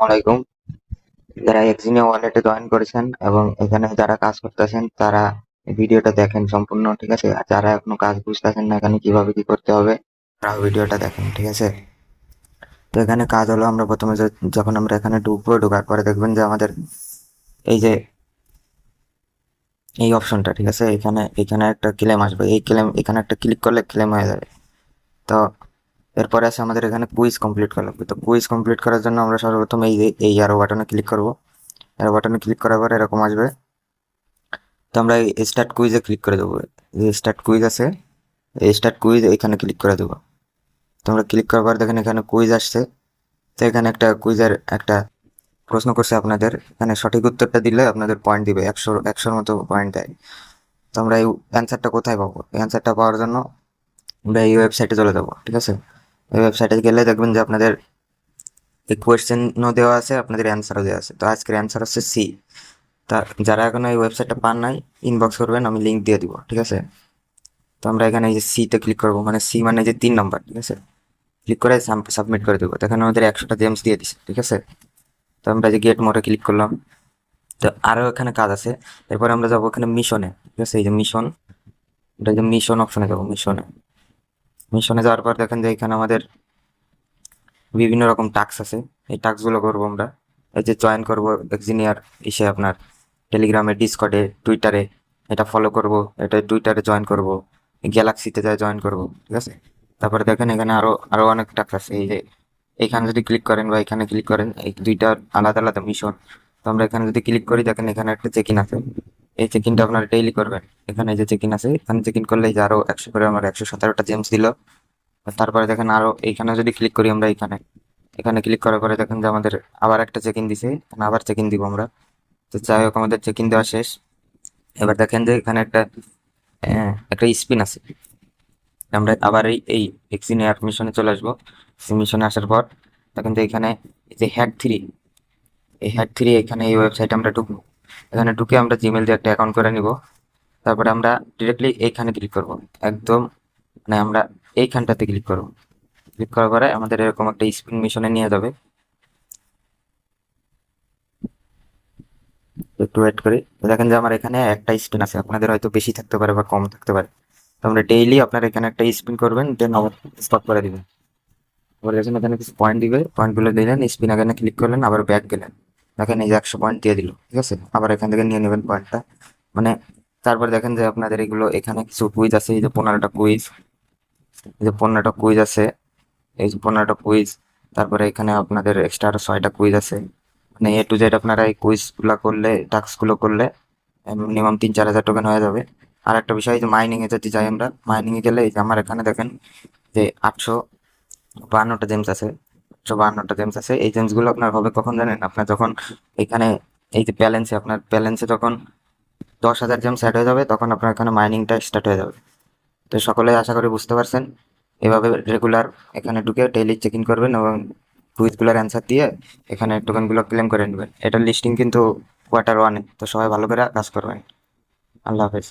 আলাইকুম। যারা এক্সিনিয়া ওয়ালেটে জয়েন করেছেন এবং এখানে যারা কাজ করতেছেন তারা এই ভিডিওটা দেখেন সম্পূর্ণ, ঠিক আছে? আর যারা এখনো কাজ বুঝতেছেন না এখানে কিভাবে কি করতে হবে, তারা ভিডিওটা দেখেন, ঠিক আছে? তো এখানে কাজ হলো, আমরা প্রথমে যখন আমরা এখানে ঢুকবো, ঢোকার পরে দেখবেন যে আমাদের এই যে এই অপশনটা, ঠিক আছে, এখানে এখানে একটা ক্লেম আসবে। এই ক্লেম এখানে একটা ক্লিক করলে ক্লেম হয়ে যাবে। তো এরপরে আছে আমাদের এখানে কুইজ কমপ্লিট করা লাগবে। তো কুইজ কমপ্লিট করার জন্য আমরা সর্বপ্রথম এই যে এই অ্যারো বাটনে ক্লিক করব। অ্যারো বাটনে ক্লিক করার পর এরকম আসবে। তো আমরা এই স্টার্ট কুইজে ক্লিক করে দেবো। যে স্টার্ট কুইজ আছে, এই স্টার্ট কুইজ এখানে ক্লিক করে দেবো। তোমরা ক্লিক করার পর দেখেন এখানে কুইজ আসছে। তো এখানে একটা কুইজের একটা প্রশ্ন করছে আপনাদের। এখানে সঠিক উত্তরটা দিলে আপনাদের পয়েন্ট দিবে, একশোর মতো পয়েন্ট দেয়। তো আমরা এই অ্যান্সারটা কোথায় পাবো? এই অ্যান্সারটা পাওয়ার জন্য আমরা এই ওয়েবসাইটে চলে যাবো, ঠিক আছে? এই ওয়েবসাইটে গেলে দেখবেন যে আপনাদের এই কোয়েশ্চেনও দেওয়া আছে, আপনাদের অ্যান্সারও দেওয়া আছে। তো আজকের অ্যান্সার হচ্ছে সি। তা যারা এখনো এই ওয়েবসাইটটা পান নাই, ইনবক্স করবেন, আমি লিঙ্ক দিয়ে দিব, ঠিক আছে? তো আমরা এখানে এই যে সিতে ক্লিক করবো, মানে সি মানে যে 3 নম্বর, ঠিক আছে? ক্লিক করে সাবমিট করে দেবো। তো এখানে আমাদের 100টা জেমস দিয়ে দিছে, ঠিক আছে? তো আমরা যে গেট মোডে ক্লিক করলাম। তো আরও এখানে কাজ আছে। এরপরে আমরা যাবো এখানে মিশনে, ঠিক আছে? এই যে মিশন, এটা যে মিশন অপশনে যাবো। মিশনে মিশনে যাওয়ার পর দেখেন যে এখানে আমাদের বিভিন্ন রকম টাস্ক আছে। এই টাস্কগুলো করবো আমরা। এই যে জয়েন করবো এক্সিনিয়ার ইসে আপনার টেলিগ্রামে, ডিসকর্ডে, টুইটারে, এটা ফলো করব, এটা টুইটারে জয়েন করব, গ্যালাক্সিতে যায় জয়েন করব, ঠিক আছে? তারপরে দেখেন এখানে আরো আরো অনেক টাস্ক আছে। এই যে এখানে যদি ক্লিক করেন বা এখানে ক্লিক করেন, এই দুইটা আলাদা আলাদা মিশন। তো আমরা এখানে যদি ক্লিক করি, দেখেন এখানে একটা চেক ইন আছে। এই চেক ইনটা আপনারা ডেইলি করবেন। এখানে এই যে চেক ইন আছে, এখানে চেক ইন করলে এই যে আরো 100 করে আমার 117টা জেমস দিল। আর তারপরে দেখেন আরো এইখানে যদি ক্লিক করি আমরা, এখানে এখানে ক্লিক করার পরে দেখেন যে আমাদের আবার একটা চেক ইন দিছে, এখানে আবার চেক ইন দিব আমরা। তো যাই হোক, আমাদের চেক ইন দেওয়া শেষ। এবার দেখেন যে এখানে একটা স্পিন আছে। আমরা আবার এই এক্সিনিয়ার মিশনে চলে আসবো। মিশনে আসার পর দেখেন যে এখানে এই যে হ্যাক 3, এই হ্যাক 3 এখানে এই ওয়েবসাইটে আমরা ঢুকবো। এখানে ঢুকে আমরা জিমেল দিয়ে একটা অ্যাকাউন্ট করে নিব। তারপরে আমরা ডিরেক্টলি এইখানে ক্লিক করব, একদম মানে আমরা এইখানটাতে ক্লিক করব। ক্লিক করার পরে আমাদের এরকম একটা স্পিন মিশনে নিয়ে যাবে। একটু ওয়েট করি। তো দেখেন যে আমার এখানে একটা স্পিন আছে, আপনাদের হয়তো বেশি থাকতে পারে বা কম থাকতে পারে। তো আমরা ডেইলি আপনার এখানে একটা স্পিন করবেন, দেন আবার স্টপ করে দিবেন। আবার দেখেন এখানে কিছু পয়েন্ট দিবে, পয়েন্টগুলো দিলেন, স্পিন এখানে ক্লিক করলেন, আবার ব্যাক গেলেন। দেখেন এই যে 100 পয়েন্ট দিয়ে দিল, ঠিক আছে? আবার এখান থেকে নিয়ে নেবেন পয়েন্টটা, মানে তারপর দেখেন যে আপনাদের এগুলো এখানে কিছু কুইজ আছে। এই যে 15টা কুইজ, এই যে 15টা কুইজ আছে, এই যে 15টা কুইজ। তারপরে এখানে আপনাদের এক্সট্রা আরো 6টা কুইজ আছে। মানে A to Z আপনারা এই কুইজ গুলা করলে, টাস্ক গুলো করলে মিনিমাম 3-4 হাজার টোকেন হয়ে যাবে। আর একটা বিষয়, যে মাইনিং এ যদি যাই, আমরা মাইনিং এ গেলে এই যে আমার এখানে দেখেন যে 852টা জেমস আছে। 852টা জেমস আছে। এই জেমস গুলো আপনার হবে কখন জানেন? আপনার যখন এখানে এই যে ব্যালেন্সে, আপনার ব্যালেন্সে যখন 10,000 জেমস অ্যাড হয়ে যাবে, তখন আপনার এখানে মাইনিংটা স্টার্ট হয়ে যাবে। তো সকলে আশা করি বুঝতে পারছেন। এভাবে রেগুলার এখানে ঢুকে ডেইলি চেক ইন করবেন এবং কুইজগুলোর অ্যান্সার দিয়ে এখানে টোকেনগুলো ক্লেম করে নেবেন। এটার লিস্টিং কিন্তু Q1-এ। তো সবাই ভালো করে কাজ করবেন। আল্লাহ হাফেজ।